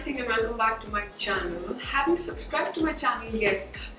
Singh and welcome back to my channel. Haven't subscribed to my channel yet?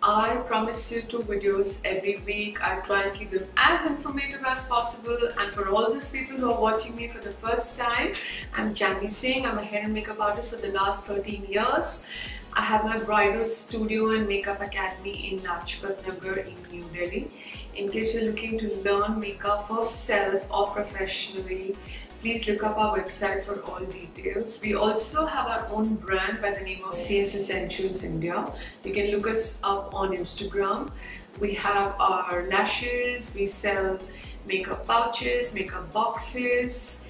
I promise you 2 videos every week. I try and keep them as informative as possible, and for all those people who are watching me for the first time, I'm Chandni Singh. I'm a hair and makeup artist for the last 13 years. I have my bridal studio and makeup academy in Lajpat Nagar in New Delhi. In case you're looking to learn makeup for self or professionally, please look up our website for all details. We also have our own brand by the name of CS Essentials India. You can look us up on Instagram. We have our lashes, we sell makeup pouches, makeup boxes.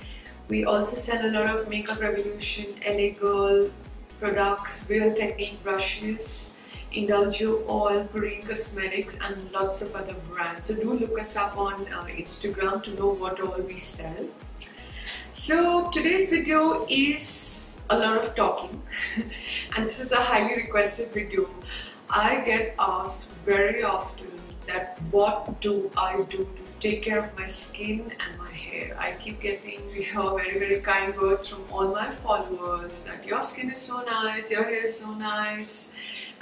We also sell a lot of Makeup Revolution, LA Girl products, Real Technique brushes, Indulge Oil, Korean cosmetics, and lots of other brands. So do look us up on Instagram to know what all we sell. So today's video is a lot of talking and this is a highly requested video. I get asked very often that what do I do to take care of my skin and my hair. I keep getting to hear very kind words from all my followers that your skin is so nice, your hair is so nice,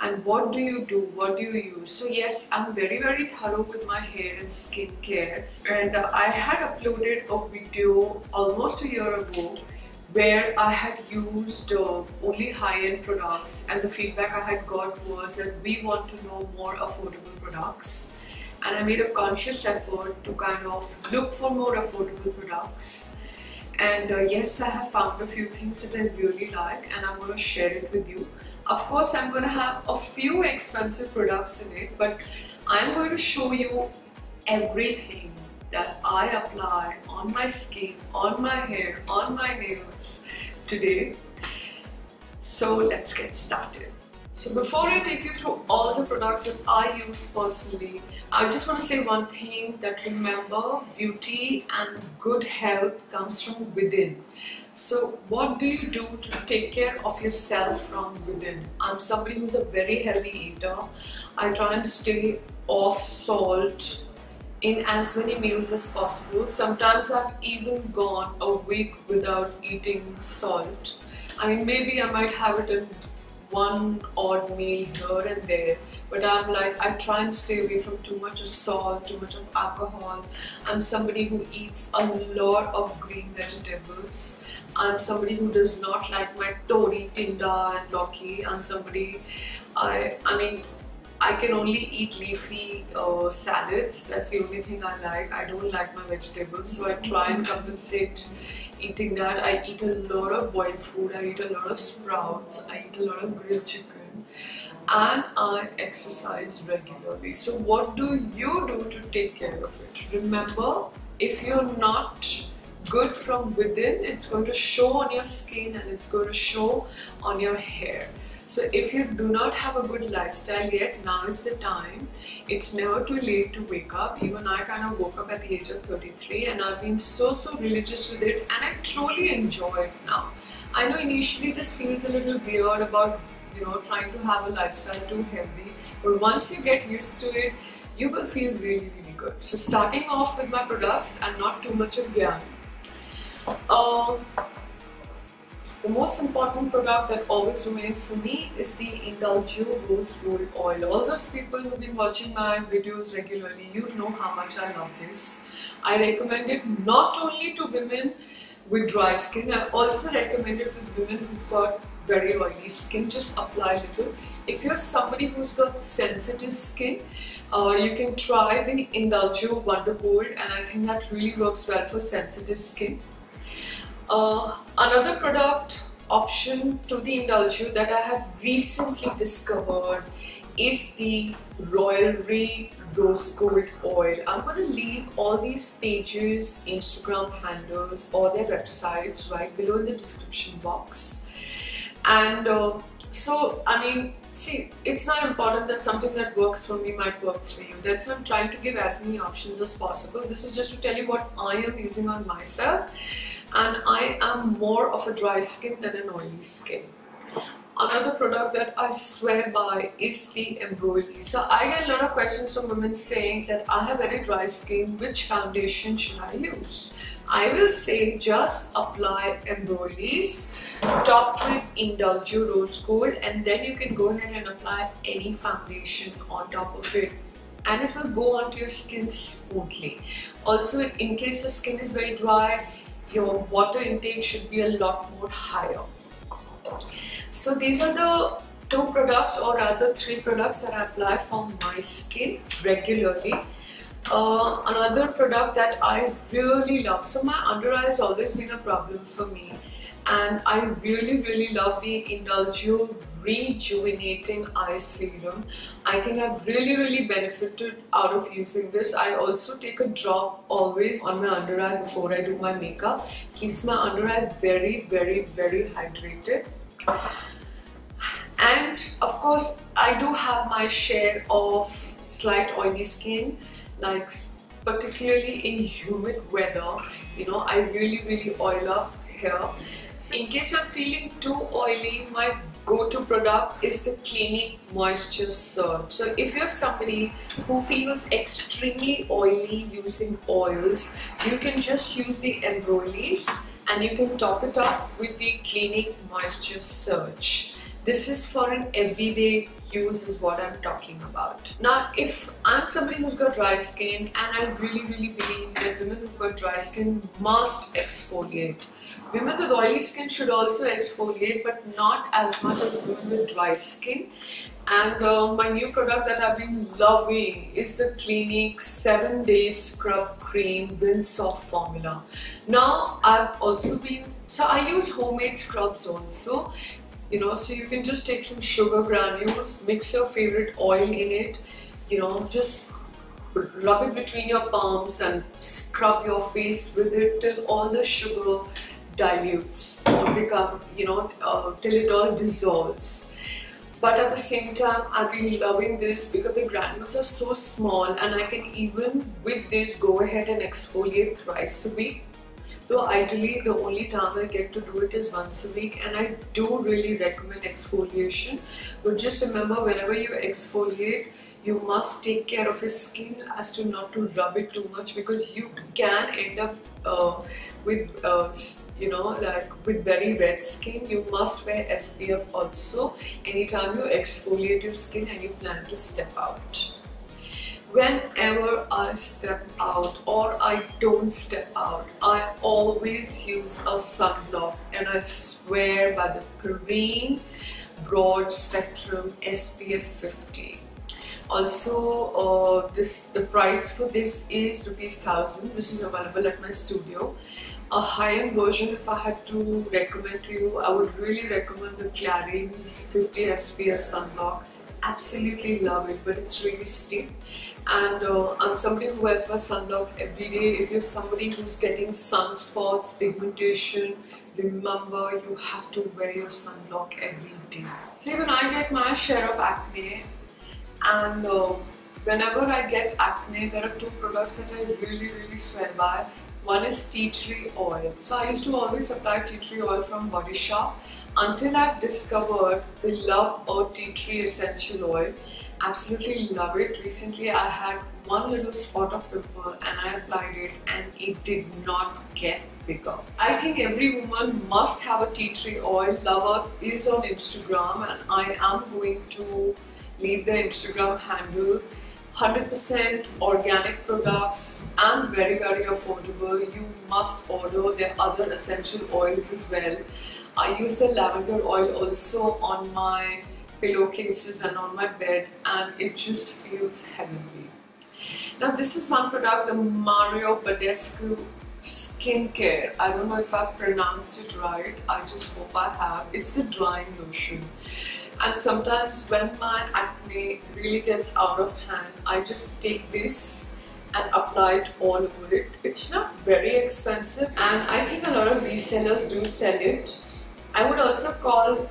and what do you do, what do you use? So yes, I'm very thorough with my hair and skin care, and I had uploaded a video almost a year ago where I had used only high-end products, and the feedback I had got was that we want to know more affordable products, and I made a conscious effort to kind of look for more affordable products. And yes, I have found a few things that I really like and I'm going to share it with you. Of course, I'm going to have a few expensive products in it, but I'm going to show you everything that I apply on my skin, on my hair, on my nails today. So let's get started. So before I take you through all the products that I use personally, I just want to say one thing, that remember, beauty and good health comes from within. So what do you do to take care of yourself from within? I'm somebody who's a very healthy eater. I try and stay off salt in as many meals as possible. Sometimes I've even gone a week without eating salt. I mean, maybe I might have it in one odd meal here and there, but I try and stay away from too much of salt, too much of alcohol. I'm somebody who eats a lot of green vegetables. I'm somebody who does not like my tori, tinda and loki. I'm somebody, I mean, I can only eat leafy salads. That's the only thing I like. I don't like my vegetables, so I try and compensate eating that. I eat a lot of boiled food, I eat a lot of sprouts, I eat a lot of grilled chicken, and I exercise regularly. So what do you do to take care of it? Remember, if you're not good from within, it's going to show on your skin and it's going to show on your hair. So if you do not have a good lifestyle yet, now is the time. It's never too late to wake up. Even I kind of woke up at the age of 33 and I've been so religious with it, and I truly enjoy it now. I know initially it just feels a little weird about, you know, trying to have a lifestyle too healthy, but once you get used to it, you will feel really good. So starting off with my products and not too much of gyan. The most important product that always remains for me is the Indulge Rose Gold Oil. All those people who've been watching my videos regularly, you know how much I love this. I recommend it not only to women with dry skin, I also recommend it with women who've got very oily skin. Just apply a little. If you're somebody who's got sensitive skin, you can try the Indulge Wonder Gold, and I think that really works well for sensitive skin. Another product option to the Indulge that I have recently discovered is the Royalry Rose Gold Oil. I'm going to leave all these pages, Instagram handles or their websites right below in the description box. And so, I mean, see, it's not important that something that works for me might work for you. That's why I'm trying to give as many options as possible. This is just to tell you what I am using on myself. And I am more of a dry skin than an oily skin. Another product that I swear by is the Embryolisse. So I get a lot of questions from women saying that I have very dry skin, which foundation should I use? I will say just apply Embryolisse topped with Indulge Rose Gold, and then you can go ahead and apply any foundation on top of it, and it will go onto your skin smoothly. Also, in case your skin is very dry, your water intake should be a lot more higher. So these are the 2 products, or rather 3 products that I apply for my skin regularly. Another product that I really love, so my under eye has always been a problem for me, and I really love the Indulge Rejuvenating Eye Serum. I think I've really benefited out of using this. I also take a drop always on my under eye before I do my makeup. Keeps my under eye very hydrated. And of course, I do have my share of slight oily skin, like particularly in humid weather. You know, I really oil up here. So in case I'm feeling too oily, my go-to product is the Kini Moisture Surge. So if you're somebody who feels extremely oily using oils, you can just use the Embryolisse and you can top it up with the Kini Moisture Surge. This is for an everyday use is what I'm talking about. Now, if I'm somebody who's got dry skin, and I really believe that women who've got dry skin must exfoliate. Women with oily skin should also exfoliate, but not as much as women with dry skin. And my new product that I've been loving is the Clinique 7-Day Scrub Cream Rinse Off Formula. Now, I use homemade scrubs also. You know, so you can just take some sugar granules, mix your favorite oil in it, you know, just rub it between your palms and scrub your face with it till all the sugar dilutes or become, you know, till it all dissolves. But at the same time, I've been loving this because the granules are so small, and I can even with this go ahead and exfoliate thrice a week. So ideally, the only time I get to do it is once a week, and I do really recommend exfoliation. But just remember, whenever you exfoliate, you must take care of your skin as to not to rub it too much, because you can end up with you know, like with very red skin. You must wear SPF also anytime you exfoliate your skin and you plan to step out. Whenever I step out or I don't step out, I always use a sunblock, and I swear by the Perrine Broad Spectrum SPF 50. Also, the price for this is ₹1000. This is available at my studio. A high-end version, if I had to recommend to you, I would really recommend the Clarins 50 SPF sunblock. Absolutely love it, but it's really stiff. And I'm somebody who wears my sunblock every day. If you're somebody who's getting sunspots, pigmentation, remember you have to wear your sunblock every day. So even I get my share of acne, and whenever I get acne, there are 2 products that I really swear by. One is tea tree oil. So I used to always apply tea tree oil from Body Shop until I've discovered the Love or Tea Tree Essential Oil. Absolutely love it. Recently I had one little spot of pimple and I applied it, and it did not get bigger. I think every woman must have a tea tree oil. Lover is on Instagram, and I am going to leave the Instagram handle. 100% organic products and very affordable. You must order their other essential oils as well. I use the lavender oil also on my pillowcases and on my bed, and it just feels heavenly. Now this is one product, the Mario Badescu Skincare. I don't know if I've pronounced it right, I just hope I have. It's the drying lotion. And sometimes when my acne really gets out of hand, I just take this and apply it all over it. It's not very expensive, and I think a lot of resellers do sell it. I would also call,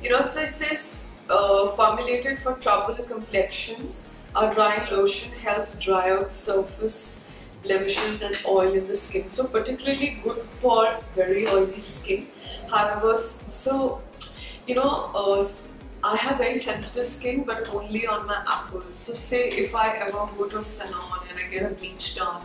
you know, so it says formulated for troubled complexions. Our drying lotion helps dry out surface blemishes and oil in the skin. So particularly good for very oily skin. However, so You know, I have very sensitive skin, but only on my apples. So say if I ever go to a salon and I get a bleach done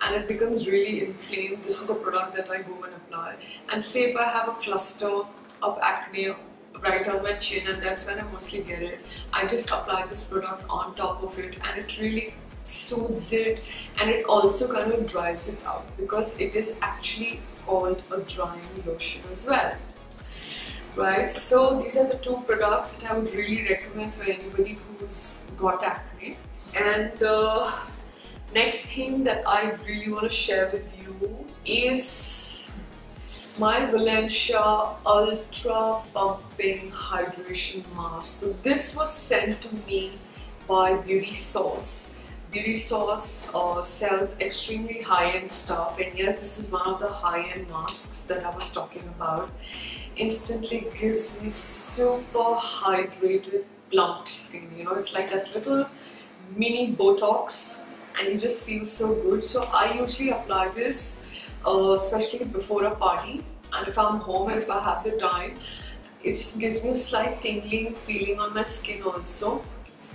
and it becomes really inflamed, this is the product that I go and apply. And say if I have a cluster of acne right on my chin, and that's when I mostly get it, I just apply this product on top of it, and it really soothes it, and it also kind of dries it out, because it is actually called a drying lotion as well. Right, so these are the two products that I would really recommend for anybody who's got acne. And the next thing that I really want to share with you is my Valencia Ultra Pumping Hydration Mask. So this was sent to me by Beauty Sauce. Beauty Sauce sells extremely high-end stuff, and yet this is one of the high-end masks that I was talking about. Instantly gives me super hydrated, plumped skin. You know, it's like that little mini Botox, and you just feel so good. So I usually apply this, especially before a party, and if I'm home and if I have the time, it gives me a slight tingling feeling on my skin also,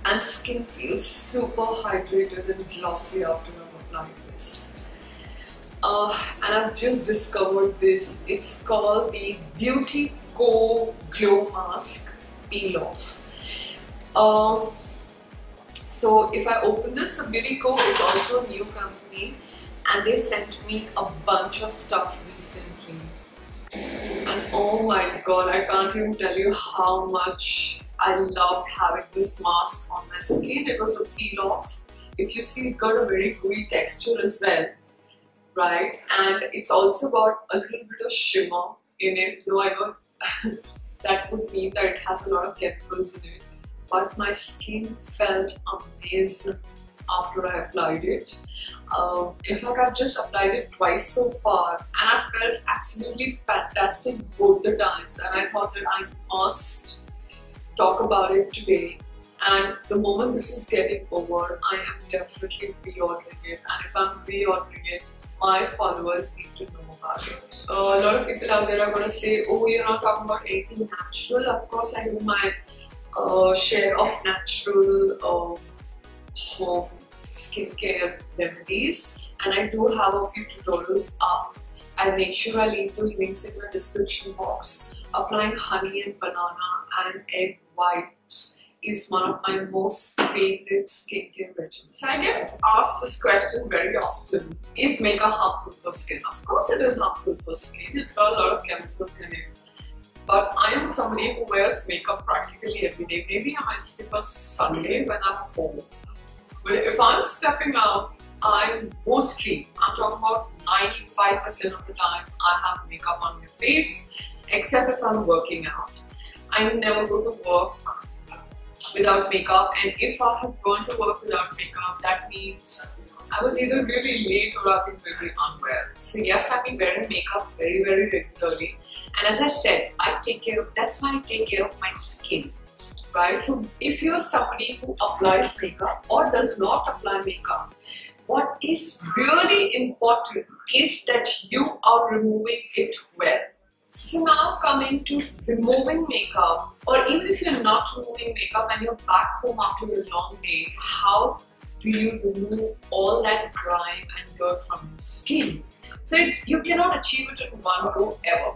and skin feels super hydrated and glossy after I've applied this. And I've just discovered this. It's called the Beauty Co Glow Mask Peel Off. So if I open this, so Beauty Co is also a new company, and they sent me a bunch of stuff recently. And oh my god, I can't even tell you how much I loved having this mask on my skin. It was a peel off. If you see, it's got a very gooey texture as well. Right, and it's also got a little bit of shimmer in it, though I know that would mean that it has a lot of chemicals in it, but my skin felt amazing after I applied it. In fact, I've just applied it twice so far, and I felt absolutely fantastic both the times, and I thought that I must talk about it today. And the moment this is getting over, I am definitely pre-ordering it, and if I'm pre-ordering it, my followers need to know about it. A lot of people out there are going to say, oh, you're not talking about anything natural. Of course, I do my share of natural home skincare remedies, and I do have a few tutorials up. I'll make sure I leave those links in the description box. Applying honey and banana and egg whites is one of my most favorite skincare regimens. So I get asked this question very often: is makeup harmful for skin? Of course it is harmful for skin. It's got a lot of chemicals in it. But I am somebody who wears makeup practically every day. Maybe I might skip a Sunday when I'm home. But if I'm stepping out, I'm talking about 95% of the time, I have makeup on my face, except if I'm working out. I never go to work without makeup, and if I have gone to work without makeup, that means I was either really late or I've been really unwell. So yes, I've been wearing makeup very, very regularly, and as I said, that's why I take care of my skin, right? So if you're somebody who applies makeup or does not apply makeup, what is really important is that you are removing it well. So now coming to removing makeup, or even if you're not removing makeup and you're back home after a long day, how do you remove all that grime and dirt from your skin? So you cannot achieve it in one go ever,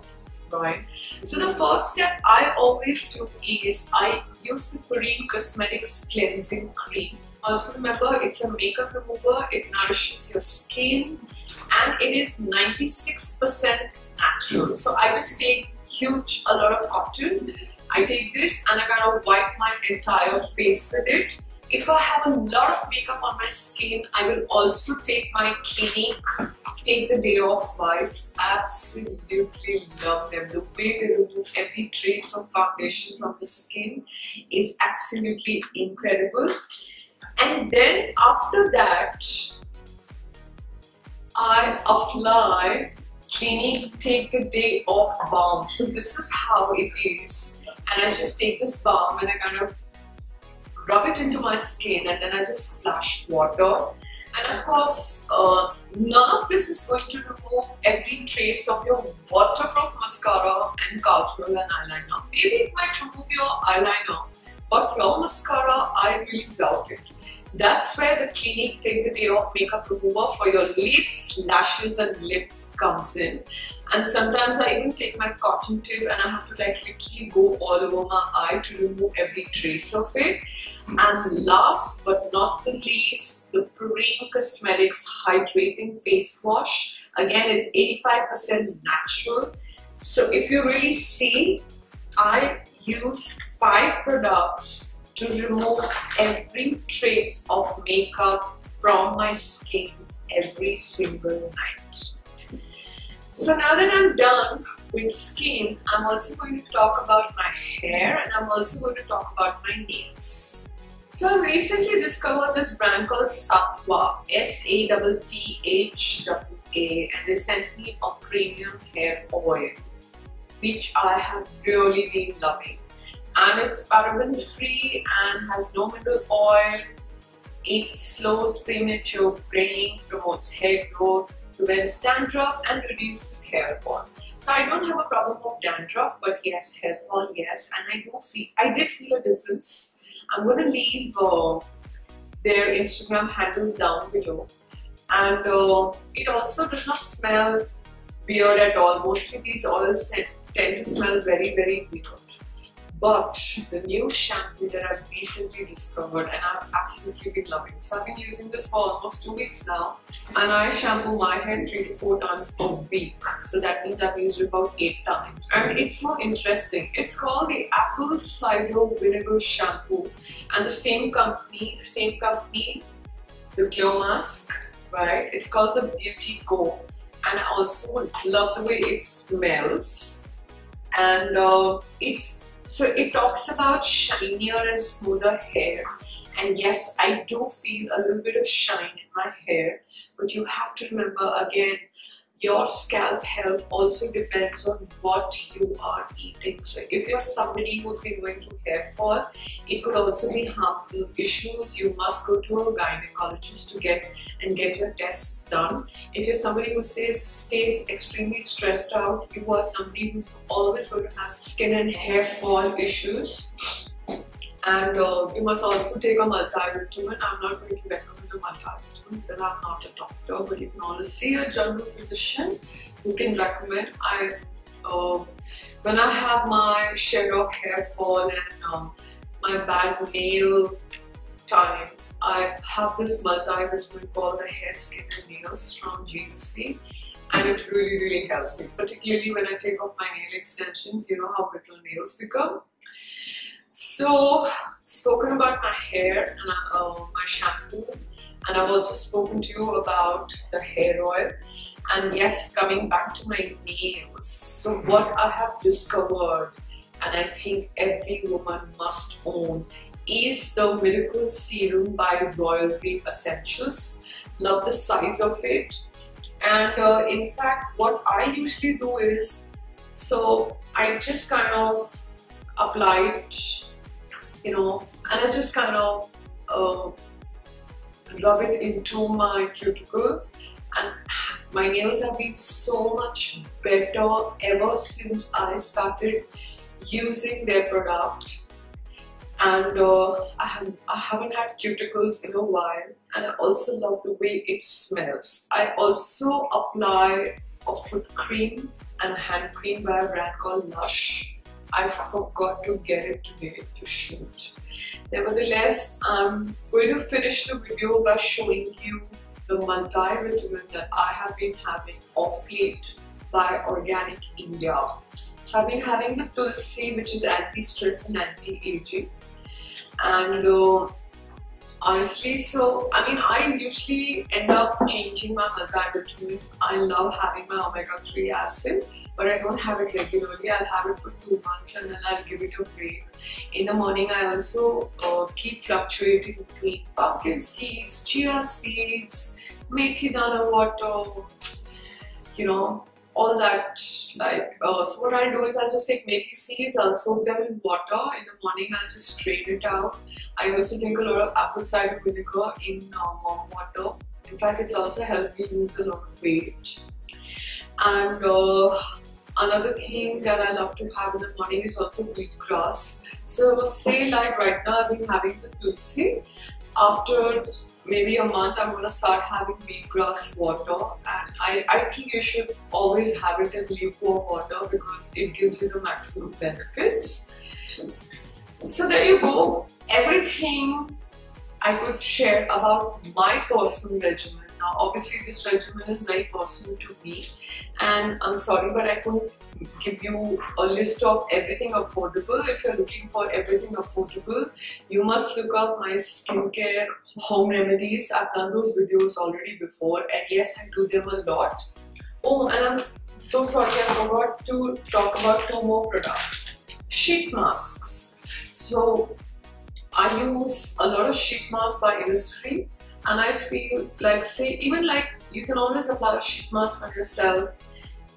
right? So the first step I always do is I use the Kini Cosmetics Cleansing Cream. Also remember, it's a makeup remover, it nourishes your skin, and it is 96% natural. So I just take a lot of cotton. I take this and I kind of wipe my entire face with it. If I have a lot of makeup on my skin, I will also take my Kini Take the Day Off wipes. Absolutely love them. The way they remove every trace of foundation from the skin is absolutely incredible. And then after that, I apply Kini Take the Day Off balm. So this is how it is, and I just take this balm and I kind of rub it into my skin, and then I just splash water, And of course, none of this is going to remove every trace of your waterproof mascara and kajal and eyeliner. Maybe it might remove your eyeliner, but your mascara, I really doubt it. That's where the Kini Take the Day Off Makeup Remover for your lids, lashes and lip comes in. And sometimes I even take my cotton tip and I have to like literally go all over my eye to remove every trace of it. And last but not the least, the Preen Cosmetics Hydrating Face Wash. Again, it's 85% natural. So if you really see, I used 5 products to remove every trace of makeup from my skin every single night. So now that I'm done with skin, I'm also going to talk about my hair and I'm also going to talk about my nails. So I recently discovered this brand called Sattva, Sattva, and they sent me a premium hair oil, which I have really been loving. And it's paraben free and has no mineral oil. It slows premature graying, promotes hair growth, prevents dandruff and reduces hair fall. So I don't have a problem of dandruff, but yes, hair fall, yes. And I did feel a difference. I'm going to leave their Instagram handle down below. And it also does not smell weird at all. Mostly these oils tend to smell very, very weird. But the new shampoo that I've recently discovered and I've absolutely been loving. So I've been using this for almost 2 weeks now, and I shampoo my hair 3 to 4 times a week. So that means I've used it about 8 times. And it's so interesting. It's called the Apple Cider Vinegar Shampoo, and the same company, the Glow Mask, right? It's called the Beauty Co. And I also love the way it smells. And so it talks about shinier and smoother hair, and yes, I do feel a little bit of shine in my hair, but you have to remember again, your scalp health also depends on what you are eating. So if you're somebody who's been going through hair fall, it could also be harmful issues. You must go to a gynecologist to get your tests done. If you're somebody who stays extremely stressed out, you are somebody who's always going to have skin and hair fall issues. And you must also take a multivitamin. I'm not going to recommend a multivitamin because I'm not a doctor, but you can always see a general physician who can recommend. When I have my share of hair fall and my bad nail time, I have this multivitamin called the Hair, Skin and Nails from GNC, and it really, really helps me, particularly when I take off my nail extensions. You know how brittle nails become. So, spoken about my hair and my shampoo, and I've also spoken to you about the hair oil. And yes, coming back to my nails. So what I have discovered, and I think every woman must own, is the Miracle Serum by Royal Green Essentials. Love the size of it. And in fact, what I usually do is, so I just kind of apply it, you know, and I just kind of rub it into my cuticles, and my nails have been so much better ever since I started using their product. And I haven't had cuticles in a while, and I also love the way it smells. I also apply a foot cream and a hand cream by a brand called Lush. I forgot to get it today to shoot. Nevertheless, I'm going to finish the video by showing you the multivitamin that I have been having off late by Organic India. So I've been having the Tulsi, which is anti-stress and anti-aging. And honestly, so I mean, I usually end up changing my multivitamin. I love having my omega-3 acid, but I don't have it regularly. I'll have it for 2 months and then I'll give it a break. In the morning, I also keep fluctuating between pumpkin seeds, chia seeds, methi dana water, you know, all that. Like, so what I do is I'll just take methi seeds, I'll soak them in water. In the morning, I'll just strain it out. I also drink a lot of apple cider vinegar in warm water. In fact, it's also helped me lose a lot of weight. And another thing that I love to have in the morning is also wheatgrass. So say like right now I've been having the tulsi. After maybe a month I'm going to start having wheatgrass water, and I think you should always have it in lukewarm water because it gives you the maximum benefits. So there you go, everything I could share about my personal regimen. Now obviously this regimen is very personal to me, and I'm sorry but I couldn't give you a list of everything affordable. If you're looking for everything affordable, you must look up my skincare home remedies. I've done those videos already before, and yes, I do them a lot. Oh, and I'm so sorry, I forgot to talk about 2 more products. Sheet masks. So I use a lot of sheet masks by Innisfree, and I feel like, say, even like you can always apply a sheet mask on yourself,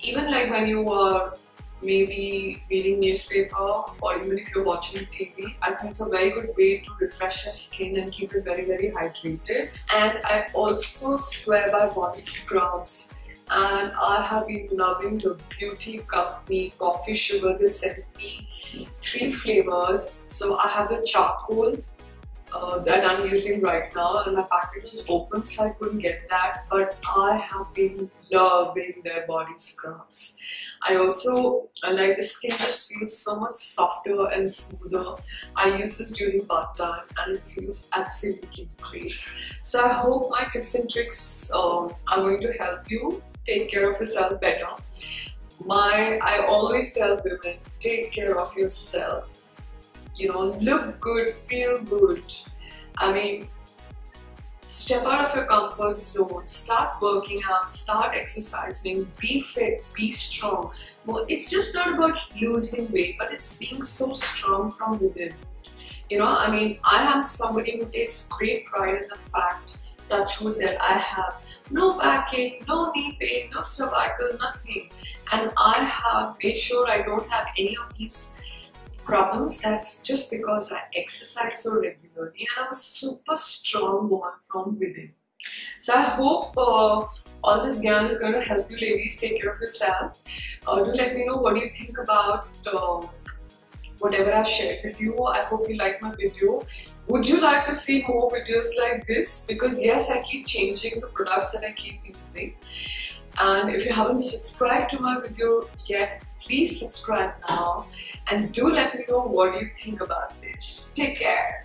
even like when you are maybe reading newspaper or even if you're watching TV. I think it's a very good way to refresh your skin and keep it very, very hydrated. And I also swear by body scrubs, and I have been loving the beauty company coffee sugar. They sent me 3 flavors. So I have the charcoal that I'm using right now, and my packet was open so I couldn't get that, but I have been loving their body scrubs. I also like the skin just feels so much softer and smoother. I use this during bath time and it feels absolutely great. So I hope my tips and tricks are going to help you take care of yourself better. I always tell women, take care of yourself. You know, look good, feel good. I mean, step out of your comfort zone, start working out, start exercising, be fit, be strong. Well, it's just not about losing weight, but it's being so strong from within. You know, I mean, I am somebody who takes great pride in the fact, touch wood, that I have no backache, no knee pain, no cervical, nothing. And I have made sure I don't have any of these problems. That's just because I exercise so regularly and I'm a super strong woman from within. So I hope all this gyan is going to help you ladies take care of yourself. Do let me know what do you think about whatever I've shared with you. I hope you like my video. Would you like to see more videos like this? Because yes, I keep changing the products that I keep using. And if you haven't subscribed to my video yet, please subscribe now. And do let me know what you think about this. Take care.